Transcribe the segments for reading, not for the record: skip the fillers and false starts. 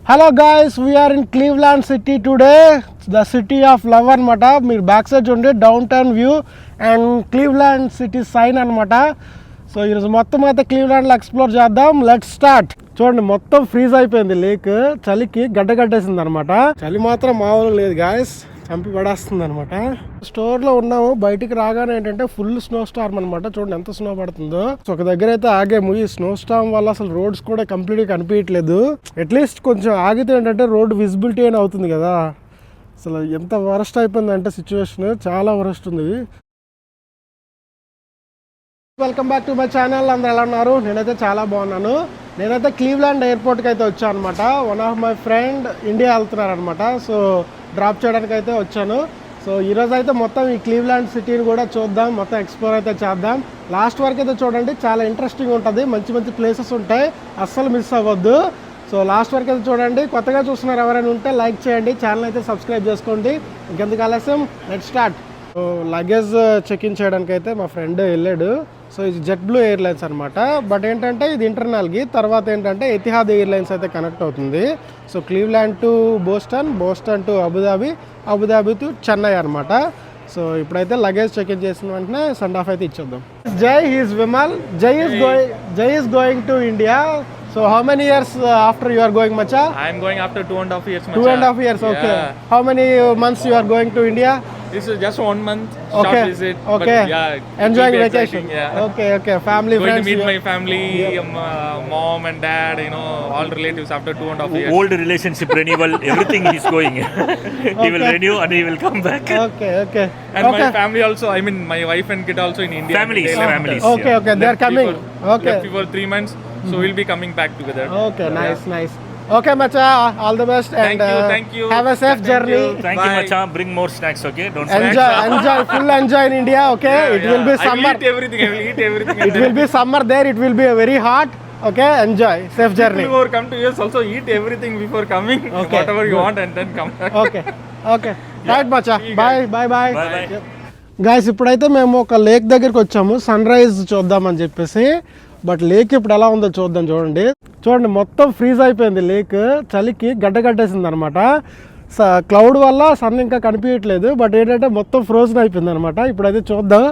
Hello guys, we are in Cleveland city today, the city of love అనమాట. మీరు back side చూడండి, downtown view and Cleveland city sign అనమాట. So ఈరోజు మొత్తం అయితే క్లీవ్లాండ్లో ఎక్స్ప్లోర్ చేద్దాం. Let's start. చూడండి, మొత్తం ఫ్రీజ్ అయిపోయింది లేక్. చలికి గడ్డగడ్డేసింది అనమాట. చలి మాత్రం మామూలుగా లేదు గాయస్, చంపి పడేస్తుంది అనమాట. స్టోర్లో ఉన్నాము, బయటికి రాగానే ఏంటంటే ఫుల్ స్నో స్టార్మ్ అనమాట. చూడండి ఎంత స్నో పడుతుందో. సో ఒక దగ్గర అయితే ఆగాము. ఈ స్నో స్టార్మ్ వల్ల అసలు రోడ్స్ కూడా కంప్లీట్గా కనిపించట్లేదు. అట్లీస్ట్ కొంచెం ఆగితే ఏంటంటే రోడ్ విజిబిలిటీ అని అవుతుంది కదా. అసలు ఎంత వరస్ట్ అయిపోయింది అంటే సిచ్యువేషన్, చాలా వరస్ట్ ఉంది. Welcome back to my channel. అందరూ ఎలా ఉన్నారు? నేనైతే చాలా బాగున్నాను. నేనైతే క్లీవ్లాండ్ ఎయిర్పోర్ట్కి అయితే వచ్చాను అనమాట. One of my friend India వెళ్తున్నారు అనమాట. సో డ్రాప్ చేయడానికి అయితే వచ్చాను. సో ఈరోజు అయితే మొత్తం ఈ క్లీవ్లాండ్ సిటీని కూడా చూద్దాం, మొత్తం ఎక్స్ప్లోర్ అయితే చేద్దాం. లాస్ట్ వరకు అయితే చూడండి, చాలా ఇంట్రెస్టింగ్ ఉంటుంది. మంచి మంచి ప్లేసెస్ ఉంటాయి, అస్సలు మిస్ అవ్వద్దు. సో లాస్ట్ వరకు అయితే చూడండి. కొత్తగా చూస్తున్నారు ఎవరైనా ఉంటే లైక్ చేయండి, ఛానల్ అయితే సబ్స్క్రైబ్ చేసుకోండి. ఇంకెందుకు ఆలస్యం, let's start. So luggage check in చేయడానికి అయితే మా ఫ్రెండ్ వెళ్ళాడు. సో ఇది జెట్ బ్లూ ఎయిర్లైన్స్ అనమాట. బట్ ఏంటంటే ఇది ఇంటర్నల్కి, తర్వాత ఏంటంటే ఎతిహాద్ ఎయిర్లైన్స్ అయితే కనెక్ట్ అవుతుంది. So Cleveland to Boston, Boston to Abu Dhabi, Abu Dhabi to Chennai అనమాట. సో ఇప్పుడైతే లగేజ్ చెక్ ఇన్ చేసిన వెంటనే సెండ్ ఆఫ్ అయితే ఇచ్చేద్దాం. జై ఈజ్ విమల్. జై is going to India. So how many years after you are going, Macha? I am going after 2.5 years, Macha. 2.5 years, okay. Yeah. How many months you are going to India? This is just 1 month short visit. Okay. But yeah, enjoying vacation. Yeah. Okay. Family, going friends. to meet my family, mom and dad, all relatives after 2.5 years. Old relationship renewal, everything is going. He will renew and he will come back. Okay. And my family also, I mean my wife and kid also in India. Families. Okay. They are coming. Okay. Left for 3 months. So we'll be coming back together. Okay, nice. Okay, Macha, all the best. Thank you. Have a safe journey. Thank you, Macha. Bring more snacks, okay? Don't Enjoy, full enjoy in India, okay? It will be summer. I will eat everything. It will be summer there, it will be very hot. Okay, enjoy, safe journey. Before come to US also eat everything before coming. Okay, whatever you want and then come back. Okay. Right, Macha. Bye. Bye. Guys, ఇప్పుడైతే మేము ఒక lake దగ్గరికి వచ్చాము, sun rise చూద్దామని చెప్పేసి. But lake ఇప్పుడు ఎలా ఉందో చూద్దాం. చూడండి మొత్తం ఫ్రీజ్ అయిపోయింది లేక్. చలికి గడ్డగడ్డేసింది అనమాట. క్లౌడ్ వల్ల సన్ ఇంకా కనిపించట్లేదు. బట్ ఏంటంటే మొత్తం ఫ్రోజన్ అయిపోయింది అనమాట. ఇప్పుడైతే చూద్దాం.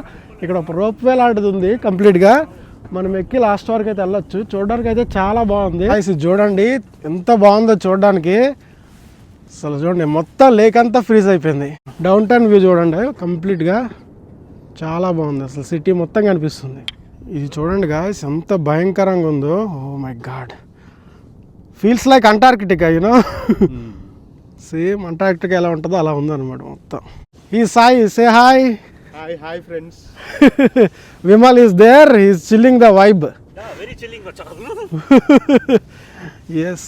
ఇక్కడ ఒక రోప్ వే లాంటిది ఉంది కంప్లీట్గా. మనం ఎక్కి లాస్ట్ వరకు అయితే వెళ్ళొచ్చు. చూడడానికి అయితే చాలా బాగుంది. ఇది చూడండి ఎంత బాగుందో చూడడానికి. అసలు చూడండి మొత్తం లేక్ అంతా ఫ్రీజ్ అయిపోయింది. డౌన్ టౌన్ వ్యూ చూడండి, కంప్లీట్గా చాలా బాగుంది. అసలు సిటీ మొత్తం కనిపిస్తుంది. ఇది చూడండి గాయ్స్, ఎంత భయంకరంగా ఉందో. Oh my God, feels like Antarctica, same Antarctica ఎలా ఉంటుందో అలా ఉందన్నమాట మొత్తం. ఈ Sai, say hi. Hi friends. Vimal is there, he is chilling the vibe. Yeah, very chilling, Macha. Yes,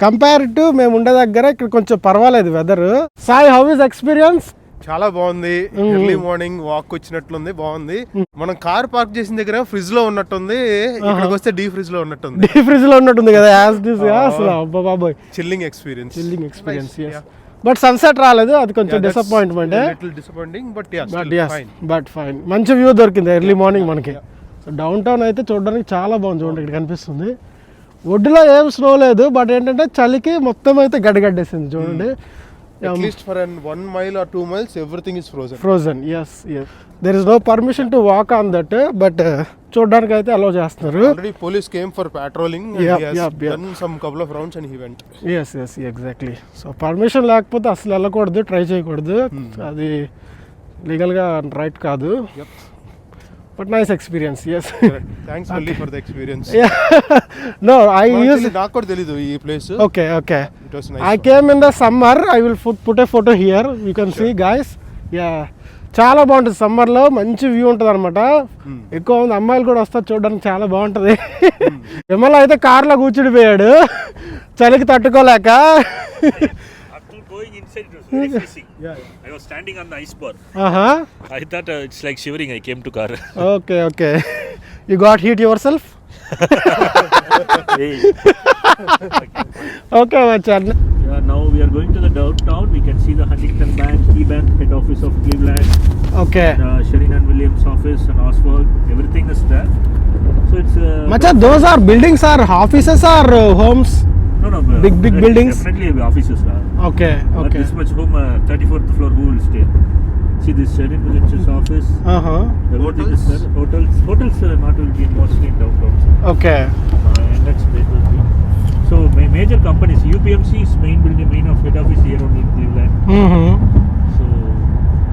compare to మేము ఉండే దగ్గర ఇక్కడ కొంచెం పర్వాలేదు weather. Sai, how is experience? చాలా బాగుంది. ఎర్లీ మార్నింగ్ వాక్ వచ్చినట్లుంది, బాగుంది. మనం కార్ పార్క్ చేసిన దగ్గర ఫ్రిడ్జ్ లో ఉన్నట్టుంది, ఇక్కడికి వస్తే డీ ఫ్రిడ్జ్ లో ఉన్నట్టుంది కదా. యాజ్ దిస్ అసలు అబ్బా బాబోయ్, చిల్లింగ్ ఎక్స్పీరియన్స్. బట్ సన్సెట్ రాలేదు, అది కొంచెం డిసప్పాయింట్మెంట్. But fine. మంచి వ్యూ దొరికింది ఎర్లీ మార్నింగ్ మనకి. సో డౌన్ టౌన్ అయితే చూడడానికి చాలా బాగుంది. చూడండి ఇక్కడ కనిపిస్తుంది. ఒడ్డులో ఏం స్నో లేదు, బట్ ఏంటంటే చలికి మొత్తం అయితే గడ్డగడ్డేసింది. చూడండి, at least for 1 mile or 2 miles everything is frozen. Yes, there is no permission to walk on that, but చూడడానికి అయితే అలౌ చేస్తున్నారు. Already police came for patrolling and he has done some couple of rounds and he went. Yes, exactly. So permission లేకపోతే అసలు వెళ్ళకూడదు, try చేయకూడదు. అది లీగల్గా right కాదు. But nice experience, yes. Thanks only for the experience. No, నాకు కూడా తెలీదు ఈ place. Okay. It was nice. I came in the summer. I will put a photo here. You can see, guys. Yeah. చాలా బాగుంటుంది సమ్మర్లో, మంచి view ఉంటుంది అనమాట. ఎక్కువ మంది అమ్మాయిలు కూడా వస్తారు చూడడానికి, చాలా బాగుంటుంది. విమల అయితే కార్లో కూర్చుడిపోయాడు చలికి తట్టుకోలేక. After going inside, it was very freezing. I was standing on the ice bar. I thought it's like shivering. I came to car. Okay. You got heat yourself? Okay, Machan. Yeah, now we are going to the downtown. We can see the Huntington Bank, KeyBank head office of Cleveland. Okay. Sheridan Williams office and Oswald. Everything is there. So it's. Machan, those are buildings or offices or homes? No, No. Big buildings? Definitely offices. Okay, But okay. this much home, 34th floor, who will stay? See this Sherin Williamson's office. Everything is there. Hotels not will be mostly in downtown. Okay. And that's where it will be. So major companies, UPMC is main building, main of head office here only in Cleveland. Mm-hmm. So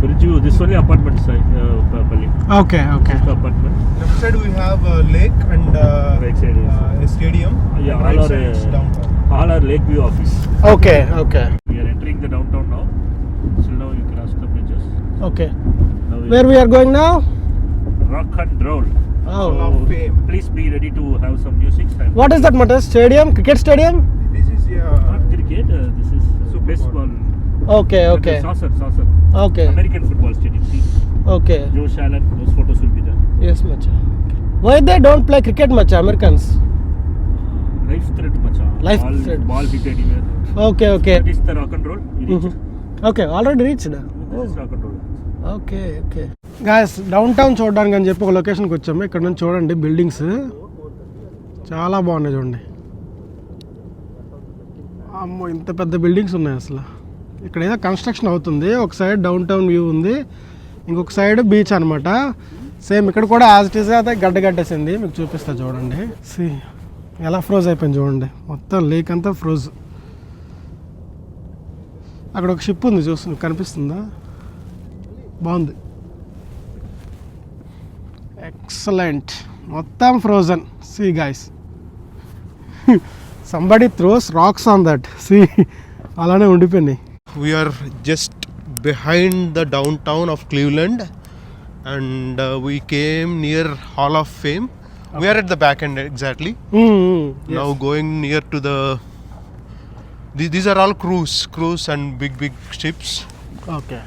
Bridgeview, this only apartment side, Pali. Okay, okay. Just apartment. Left side we have a lake and Right side is. a stadium. Yeah, And all right are, side is downtown. All are Lakeview office. Okay, okay. We are entering the downtown now. So now you can ask the bridges. Okay. Now Where we are going now? rock and roll. Oh. So of Fame. please be ready to have some music. What is that, Matas? Stadium? Cricket stadium? This is Not cricket. This is Super baseball. Okay, okay. Saucer. Okay. American football stadium. See, Okay. Josh Allen. Those photos will be there. Yes, Macha. Why they don't play cricket, Macha, Americans? Life threat, macha. Life ball, threat. Ball hit anywhere. Okay, okay. That is the rock and roll. We reached. Mm-hmm. Okay, already reached. This is rock and roll. Okay okay guys down town చూడడానికి అని చెప్పి ఒక లొకేషన్కి వచ్చాము. ఇక్కడ నుంచి చూడండి buildings చాలా బాగున్నాయి చూడండి. అమ్మో ఇంత పెద్ద బిల్డింగ్స్ ఉన్నాయి అసలు. ఇక్కడ ఏదో కన్స్ట్రక్షన్ అవుతుంది. ఒక సైడ్ డౌన్ టౌన్ వ్యూ ఉంది, ఇంకొక సైడ్ బీచ్ అనమాట. సేమ్ ఇక్కడ కూడా యాజ్ ఇట్ ఈస్ అయితే గడ్డగట్టేసింది. మీకు చూపిస్తా చూడండి. సి ఎలా ఫ్రోజ్ అయిపోయింది చూడండి, మొత్తం లేక్ అంతా ఫ్రోజ్. అక్కడ ఒక షిప్ ఉంది చూస్తుంది, కనిపిస్తుందా? బాగుంది, ఎక్సలెంట్. మొత్తం frozen. See guys, somebody throws rocks on that. See అలానే ఉండిపోయినాయి. We are just behind the downtown of Cleveland and we came near Hall of Fame. We are at the back end exactly. Now going near to the these are all cruise and big ships. Okay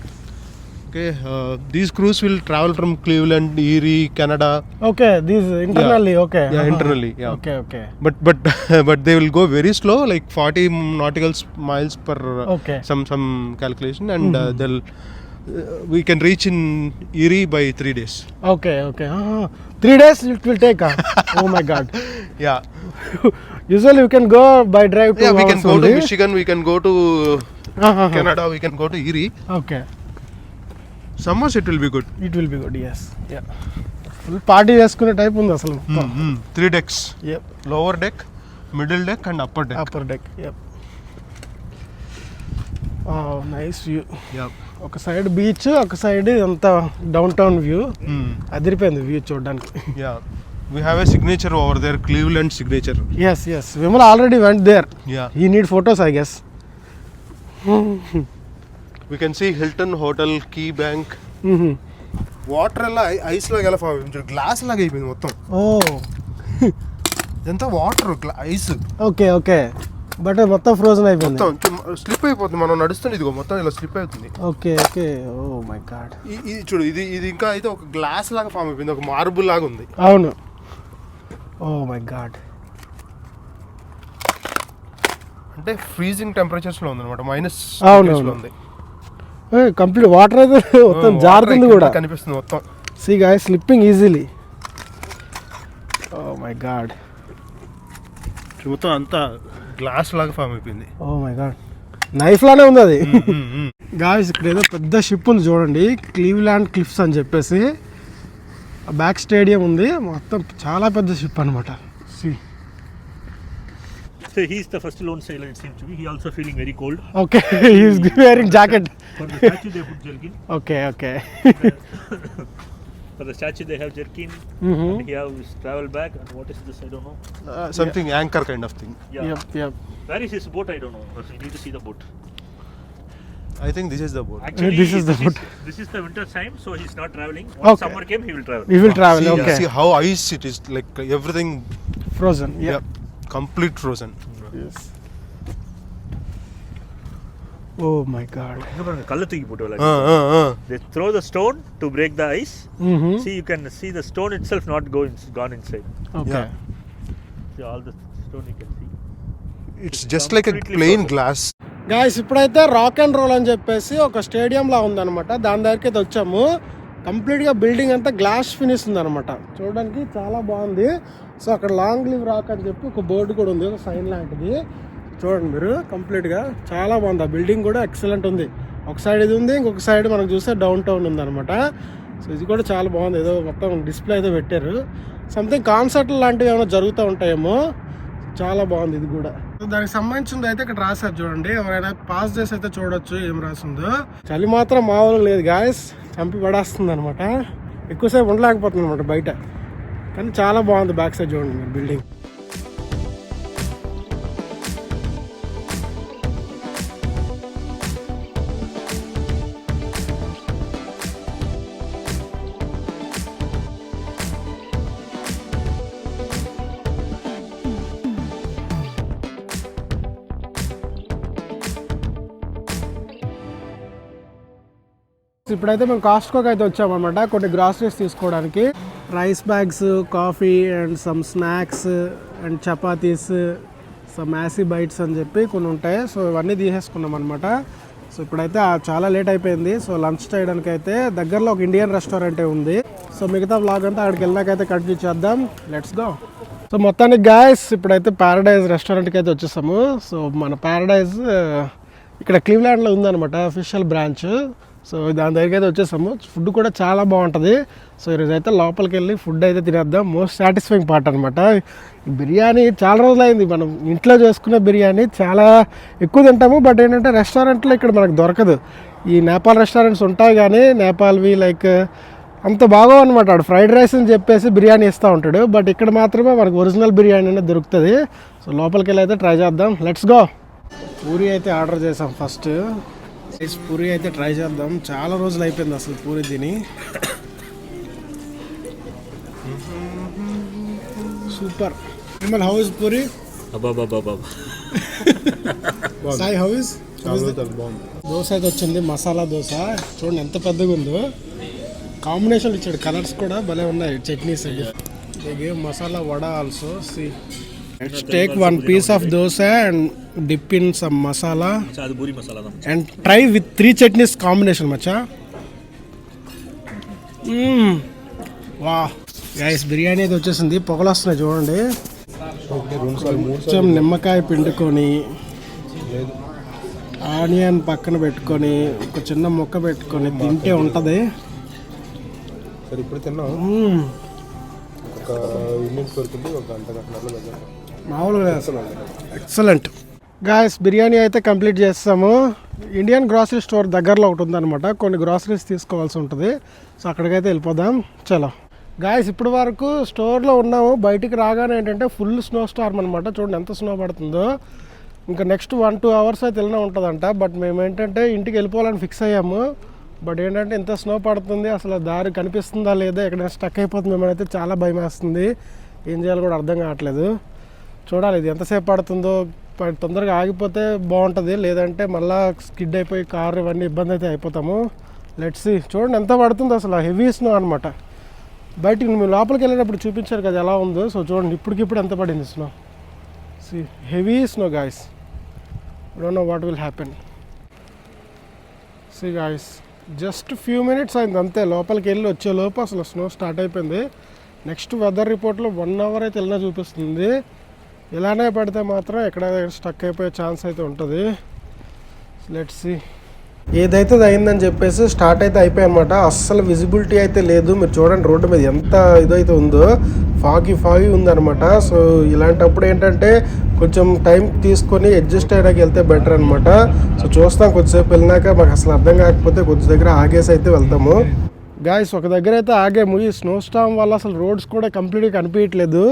Okay, these cruise will travel from Cleveland, Erie, Canada. Okay these internally. Okay Yeah, internally. Yeah. Okay okay But they will go very slow, like 40 nautical miles per Okay. some calculation, and they'll we can reach in Erie by 3 days. Okay okay 3 days it will take. Oh my god. Yeah, Usually you can go by drive to we can go only. to Michigan, we can go to Canada, we can go to Erie. Okay, Summers it will be good. it will be good. Yes, yeah. Full party చేసుకునే type ఉంది అసలు. 3 decks, Yep, lower deck, middle deck, and upper deck. upper deck. Yep. Oh, nice view. Yeah. ఒక side beach, ఒక side అంతా down town view. అదిరిపోయింది view చూడడానికి. Yeah, we have a signature over there, Cleveland signature. Yes, yes. Vimal already went there. Yeah, He need photos, I guess. we can see Hilton Hotel, Key Bank. Water ఎలా ice లాగా ఎలా form అయిపోయింది, glass లాగా అయిపోయింది మొత్తం. ఓ ఇదంతా water ice okay okay, but మొత్తం frozen అయిపోయింది. మొత్తం స్లిప్ అయిపోతుంది. మనం నడుస్తుంది ఇదిగో మొత్తం ఇలా స్లిప్ అవుతుంది. Okay okay. Oh my God. ఇది చూడు, ఇది ఇంకా అయితే ఒక గ్లాస్ లాగా ఫామ్ అయిపోయింది, ఒక మార్బుల్ లాగా ఉంది. అవును. Oh my God. అంటే ఫ్రీజింగ్ టెంపరేచర్స్ లో ఉంది అనమాట, మైనస్ అవును. ఉంది. కంప్లీట్ వాటర్ అయితే మొత్తం జారుతుంది కూడా, కనిపిస్తుంది మొత్తం. See guys slipping easily. Oh my God. మొత్తం అంతా గ్లాస్ లాగా ఫామ్ అయిపోయింది. ఓ మై గాడ్, నైఫ్ లానే ఉంది అది. గాయ్స్ ఇక్కడ ఏదో పెద్ద షిప్ ఉంది చూడండి, క్లీవ్లాండ్ క్లిఫ్స్ అని చెప్పేసి. బ్యాక్ స్టేడియం ఉంది, మొత్తం చాలా పెద్ద షిప్ అనమాట. See So he is the first lone sailor, it seems to be. He also feeling very cold. Okay, he is wearing jacket. For the statue they put jerkin. Okay okay. For the statue they have jerkin. And he has travel bag. And what is this? I don't know. Something anchor kind of thing. Yeah. Yep. Where is his boat? I don't know. You need to see the boat. I think this is the boat. Actually, This is the boat. This is the winter time, so he's not traveling. Once Okay. summer came, he will travel. We will travel. Okay. See how ice it is, like everything. Frozen. Yeah. Complete frozen. Yes. Oh my God. கல்ல தூக்கி போட்டு Uh. They throw the stone to break the ice. Mm-hmm. See, you can see the stone itself not gone inside. Okay. Yeah. See all the stone you can see. It's just like a Completely plain frozen. glass. Guys ఇప్పుడైతే rock and role అని చెప్పేసి ఒక స్టేడియంలా ఉందన్నమాట. దాని దగ్గరికి అయితే వచ్చాము. కంప్లీట్గా బిల్డింగ్ అంతా గ్లాస్ ఫినిష్ ఉందన్నమాట. చూడడానికి చాలా బాగుంది. సో అక్కడ లాంగ్ లివ్ రాక్ అని చెప్పి ఒక బోర్డు కూడా ఉంది, ఒక సైన్ లాంటిది. చూడండి మీరు కంప్లీట్గా చాలా బాగుంది. ఆ బిల్డింగ్ కూడా ఎక్సలెంట్ ఉంది. ఒక సైడ్ ఇది ఉంది, ఇంకొక సైడ్ మనకు చూస్తే డౌన్ టౌన్ ఉందన్నమాట. సో ఇది కూడా చాలా బాగుంది. ఏదో మొత్తం డిస్ప్లే అయితే పెట్టారు. సంథింగ్ కాన్సర్ట్ లాంటివి ఏమైనా జరుగుతూ ఉంటాయేమో. చాలా బాగుంది ఇది కూడా. దానికి సంబంధించింది అయితే ఇక్కడ రాశారు చూడండి. ఎవరైనా పాస్ చేసి అయితే చూడొచ్చు ఏం రాసిందో. చలి మాత్రం మామూలుగా లేదు గాయస్, చంపి పడేస్తుంది అనమాట. ఎక్కువసేపు ఉండలేకపోతుంది అనమాట బయట. కానీ చాలా బాగుంది బ్యాక్ సైడ్ చూడండి బిల్డింగ్. ఇప్పుడైతే మేము కాస్ట్కోకి అయితే వచ్చామన్నమాట కొన్ని గ్రాసరీస్ తీసుకోవడానికి. Rice bags, coffee and some snacks and chapatis, some messy bites అని చెప్పి కొన్ని ఉంటాయి. సో ఇవన్నీ తీసేసుకున్నాం అనమాట. సో ఇప్పుడైతే చాలా లేట్ అయిపోయింది. సో లంచ్ చేయడానికి అయితే దగ్గరలో ఒక ఇండియన్ రెస్టారెంట్ ఉంది. సో మిగతా వ్లాగ్ అంతా అక్కడికి వెళ్ళాకైతే కంటిన్యూ చేద్దాం. Let's go. సో మొత్తానికి గాయస్ ఇప్పుడైతే ప్యారడైజ్ రెస్టారెంట్కి అయితే వచ్చేసాము. సో మన ప్యారడైజ్ ఇక్కడ క్లీవ్లాండ్లో ఉందన్నమాట, అఫీషియల్ బ్రాంచ్. సో దాని దగ్గరికి అయితే వచ్చేసాము. ఫుడ్ కూడా చాలా బాగుంటుంది. సో ఈరోజు అయితే లోపలికి వెళ్ళి ఫుడ్ అయితే తినేద్దాం. మోస్ట్ సాటిస్ఫైయింగ్ పార్ట్ అనమాట. బిర్యానీ చాలా రోజులు అయింది. మనం ఇంట్లో చేసుకునే బిర్యానీ చాలా ఎక్కువ తింటాము. బట్ ఏంటంటే రెస్టారెంట్లో ఇక్కడ మనకు దొరకదు. ఈ నేపాల్ రెస్టారెంట్స్ ఉంటాయి కానీ నేపాల్వి లైక్ అంత బాగో అనమాట. ఆడు ఫ్రైడ్ రైస్ అని చెప్పేసి బిర్యానీ ఇస్తూ ఉంటాడు. బట్ ఇక్కడ మాత్రమే మనకు ఒరిజినల్ బిర్యానీ అనేది దొరుకుతుంది. సో లోపలికి వెళ్ళి అయితే ట్రై చేద్దాం. Let's go. పూరి అయితే ఆర్డర్ చేసాం ఫస్ట్. పూరి అయితే ట్రై చేద్దాం. చాలా రోజులు అయిపోయింది అసలు పూరి తిని. Super. How is puri? Sai how is? Dosa అయితే వచ్చింది, మసాలా దోశ. చూడండి ఎంత పెద్దగా ఉందో. కాంబినేషన్ ఇచ్చాడు, కలర్స్ కూడా భలే ఉన్నాయి. చట్నీస్ అయితే masala vada also. See let's take one piece of dosa and dip in some masala and try with 3 chutneys combination macha. Wow guys, biryani అయితే వచ్చేసింది. పొగలు వస్తున్నాయి చూడండి. కొంచెం నిమ్మకాయ పిండుకొని ఆనియన్ పక్కన పెట్టుకొని ఒక చిన్న ముక్క పెట్టుకొని తింటే ఉంటుంది. ఇప్పుడు తిన్నాం మామూలుగా అసలు ఎక్సలెంట్. గాయస్ బిర్యానీ అయితే కంప్లీట్ చేస్తాము. ఇండియన్ గ్రాసరీ స్టోర్ దగ్గరలో ఒకటి ఉందన్నమాట. కొన్ని గ్రాసరీస్ తీసుకోవాల్సి ఉంటుంది. సో అక్కడికైతే వెళ్ళిపోదాం. చలో గాయస్ ఇప్పటి వరకు స్టోర్లో ఉన్నాము. బయటికి రాగానే ఏంటంటే ఫుల్ స్నో స్టార్మ్ అనమాట. చూడండి ఎంత స్నో పడుతుందో. ఇంకా నెక్స్ట్ 1-2 అవర్స్ అయితే వెళ్ళినా ఉంటుందంట. బట్ మేము ఏంటంటే ఇంటికి వెళ్ళిపోవాలని ఫిక్స్ అయ్యాము. బట్ ఏంటంటే ఇంత స్నో పడుతుంది, అసలు దారి కనిపిస్తుందా లేదా, ఎక్కడైనా స్టక్ అయిపోతుంది మేమైతే చాలా భయం వేస్తుంది. ఏం చేయాలో కూడా అర్థం కావట్లేదు. చూడాలి ఇది ఎంతసేపు పడుతుందో. తొందరగా ఆగిపోతే బాగుంటుంది, లేదంటే మళ్ళీ స్కిడ్ అయిపోయి కారు ఇవన్నీ ఇబ్బంది అయితే అయిపోతాము. Let's see. చూడండి ఎంత పడుతుందో అసలు. హెవీ స్నో అనమాట. బయటికి మేము లోపలికి వెళ్ళేటప్పుడు చూపించారు కదా ఎలా ఉందో. సో చూడండి ఇప్పటికిప్పుడు ఎంత పడింది snow. See heavy snow guys. Don't know what will happen. See guys just few minutes అయింది అంతే. లోపలికి వెళ్ళి వచ్చేలోపు అసలు స్నో స్టార్ట్ అయిపోయింది. నెక్స్ట్ వెదర్ రిపోర్ట్లో 1 అవర్ అయితే వెళ్ళినా చూపిస్తుంది. ఇలానే పడితే మాత్రం ఎక్కడ స్టక్ అయిపోయే ఛాన్స్ అయితే ఉంటుంది. Let's see. ఏదైతే అయిందని చెప్పేసి స్టార్ట్ అయితే అయిపోయాయి అనమాట. అస్సలు విజిబిలిటీ అయితే లేదు. మీరు చూడండి రోడ్డు మీద ఎంత ఇదైతే ఉందో. ఫాగీ ఉందన్నమాట. సో ఇలాంటప్పుడు ఏంటంటే కొంచెం టైం తీసుకొని అడ్జస్ట్ అయ్యాక వెళ్తే బెటర్ అనమాట. సో చూస్తాం కొద్దిసేపు వెళ్ళినాక మాకు అసలు అర్థం కాకపోతే కొద్ది దగ్గర ఆగేసి అయితే వెళ్తాము. గాయస్ ఒక దగ్గర అయితే ఆగాము. ఈ స్నో స్టార్మ్ వల్ల అసలు రోడ్స్ కూడా కంప్లీట్గా కనిపించట్లేదు.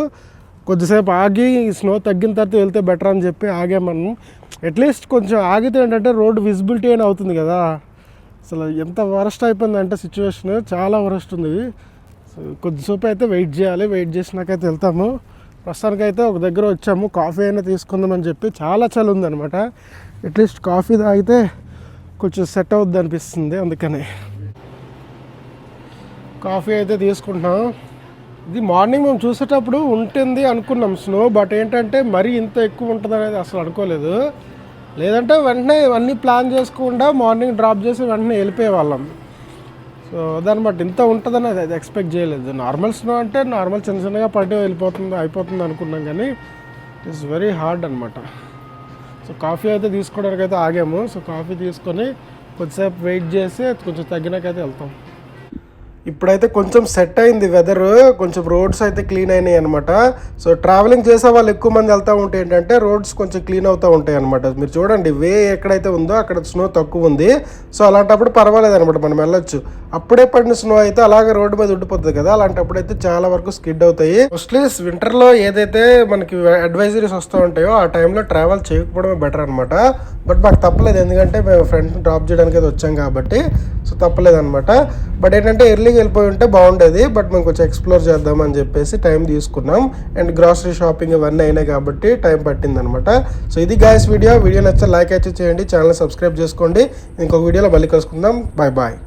కొద్దిసేపు ఆగి స్నో తగ్గిన తర్వాత వెళ్తే బెటర్ అని చెప్పి ఆగామను. అట్లీస్ట్ కొంచెం ఆగితే ఏంటంటే రోడ్ విజిబిలిటీ అయినా అవుతుంది కదా. అసలు ఎంత వరస్ట్ అయిపోయిందంటే సిచ్యువేషన్ చాలా వరస్ట్ ఉంది. సో కొద్దిసేపు అయితే వెయిట్ చేయాలి. వెయిట్ చేసినాకైతే వెళ్తాము. ప్రస్తుతానికైతే ఒక దగ్గర వచ్చాము. కాఫీ అయినా తీసుకుందామని చెప్పి. చాలా చలి ఉందన్నమాట. అట్లీస్ట్ కాఫీ తాగితే కొంచెం సెట్ అవుద్ది అనిపిస్తుంది. అందుకని కాఫీ అయితే తీసుకుంటున్నాం. ఇది మార్నింగ్ మేము చూసేటప్పుడు ఉంటుంది అనుకున్నాం స్నో. బట్ ఏంటంటే మరీ ఇంత ఎక్కువ ఉంటుంది అనేది అసలు అనుకోలేదు. లేదంటే వెంటనే ఇవన్నీ ప్లాన్ చేసుకుండా మార్నింగ్ డ్రాప్ చేసి వెంటనే వెళ్ళిపోయే వాళ్ళం. సో దాన్ని బట్టి ఇంత ఉంటుందని అది ఎక్స్పెక్ట్ చేయలేదు. నార్మల్ స్నో అంటే నార్మల్ చిన్నగా పడి అయిపోతుంది అనుకున్నాం. కానీ ఇట్ ఈస్ వెరీ హార్డ్ అనమాట. సో కాఫీ అయితే తీసుకోవడానికి అయితే ఆగాము. సో కాఫీ తీసుకొని కొద్దిసేపు వెయిట్ చేసి కొంచెం తగ్గినాకైతే వెళ్తాం. ఇప్పుడైతే కొంచెం సెట్ అయింది వెదర్, కొంచెం రోడ్స్ అయితే క్లీన్ అయినాయి అనమాట. సో ట్రావెలింగ్ చేసే వాళ్ళు ఎక్కువ మంది వెళ్తూ ఉంటే ఏంటంటే రోడ్స్ కొంచెం క్లీన్ అవుతూ ఉంటాయి అనమాట. మీరు చూడండి వే ఎక్కడైతే ఉందో అక్కడ స్నో తక్కువ ఉంది. సో అలాంటప్పుడు పర్వాలేదు అనమాట, మనం వెళ్ళొచ్చు. అప్పుడే పడిన స్నో అయితే అలాగే రోడ్డు మీద ఉండిపోతుంది కదా, అలాంటప్పుడు అయితే చాలా వరకు స్కిడ్ అవుతాయి. మోస్ట్లీ వింటర్లో ఏదైతే మనకి అడ్వైజరీస్ వస్తూ ఉంటాయో ఆ టైంలో ట్రావెల్ చేయకపోవడమే బెటర్ అనమాట. బట్ మాకు తప్పలేదు, ఎందుకంటే మేము ఫ్రెండ్ని డ్రాప్ చేయడానికి అయితే వచ్చాం కాబట్టి. సో తప్పలేదు అనమాట. బట్ ఏంటంటే ఎర్లీగా వెళ్ళిపోయి ఉంటే బాగుండేది. బట్ మేము కొంచెం ఎక్స్ప్లోర్ చేద్దామని చెప్పేసి టైం తీసుకున్నాం. అండ్ గ్రాసరీ షాపింగ్ ఇవన్నీ అయినాయి కాబట్టి టైం పట్టింది అనమాట. సో ఇది గాయస్ వీడియో నచ్చితే లైక్ అయితే చేయండి, ఛానల్ సబ్స్క్రైబ్ చేసుకోండి. ఇంకొక వీడియోలో మళ్ళీ కలుసుకుందాం. Bye bye.